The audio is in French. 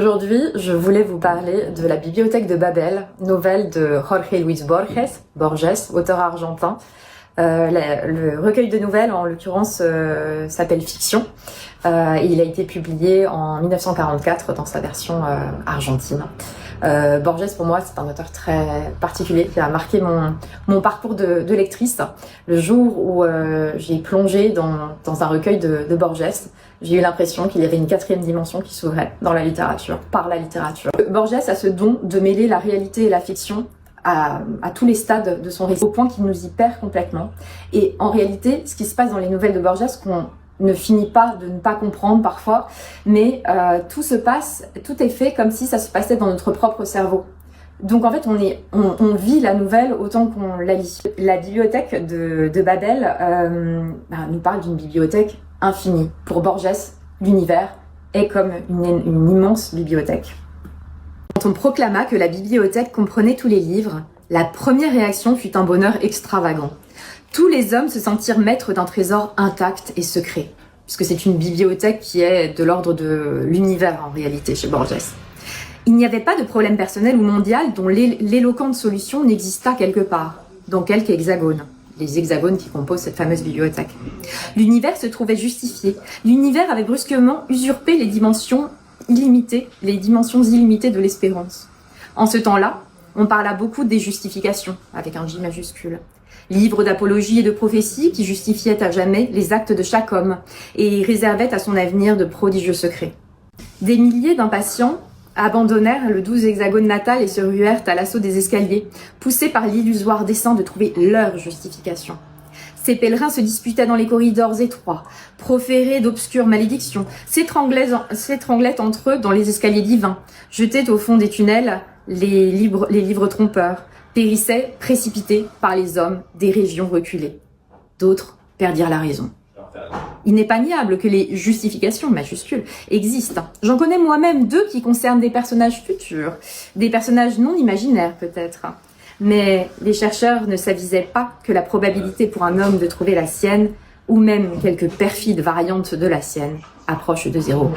Aujourd'hui, je voulais vous parler de La Bibliothèque de Babel, nouvelle de Jorge Luis Borges, auteur argentin. Le recueil de nouvelles, en l'occurrence, s'appelle Fiction. Il a été publié en 1944 dans sa version argentine. Borges, pour moi, c'est un auteur très particulier qui a marqué mon parcours de lectrice. Le jour où j'ai plongé dans un recueil de Borges, j'ai eu l'impression qu'il y avait une quatrième dimension qui s'ouvrait dans la littérature, par la littérature. Borges a ce don de mêler la réalité et la fiction à tous les stades de son récit, au point qu'il nous y perd complètement. Et en réalité, ce qui se passe dans les nouvelles de Borges, qu'on ne finit pas de ne pas comprendre parfois, mais tout est fait comme si ça se passait dans notre propre cerveau. Donc en fait, on vit la nouvelle autant qu'on la lit. La bibliothèque de Babel nous parle d'une bibliothèque infinie. Pour Borges, l'univers est comme une immense bibliothèque. Quand on proclama que la bibliothèque comprenait tous les livres, la première réaction fut un bonheur extravagant. Tous les hommes se sentirent maîtres d'un trésor intact et secret, puisque c'est une bibliothèque qui est de l'ordre de l'univers en réalité chez Borges. Il n'y avait pas de problème personnel ou mondial dont l'éloquente solution n'exista quelque part, dans quelques hexagones, les hexagones qui composent cette fameuse bibliothèque. L'univers se trouvait justifié. L'univers avait brusquement usurpé les dimensions illimitées de l'espérance. En ce temps-là, on parla beaucoup des justifications, avec un J majuscule. Livre d'apologie et de prophétie qui justifiait à jamais les actes de chaque homme et réservait à son avenir de prodigieux secrets. Des milliers d'impatients abandonnèrent le doux hexagone natal et se ruèrent à l'assaut des escaliers, poussés par l'illusoire dessein de trouver leur justification. Ces pèlerins se disputaient dans les corridors étroits, proféraient d'obscures malédictions, s'étranglaient entre eux dans les escaliers divins, jetaient au fond des tunnels les livres trompeurs, périssaient précipités par les hommes des régions reculées. D'autres perdirent la raison. Il n'est pas niable que les justifications majuscules existent. J'en connais moi-même deux qui concernent des personnages futurs, des personnages non imaginaires peut-être. Mais les chercheurs ne s'avisaient pas que la probabilité pour un homme de trouver la sienne, ou même quelques perfides variantes de la sienne, approche de zéro.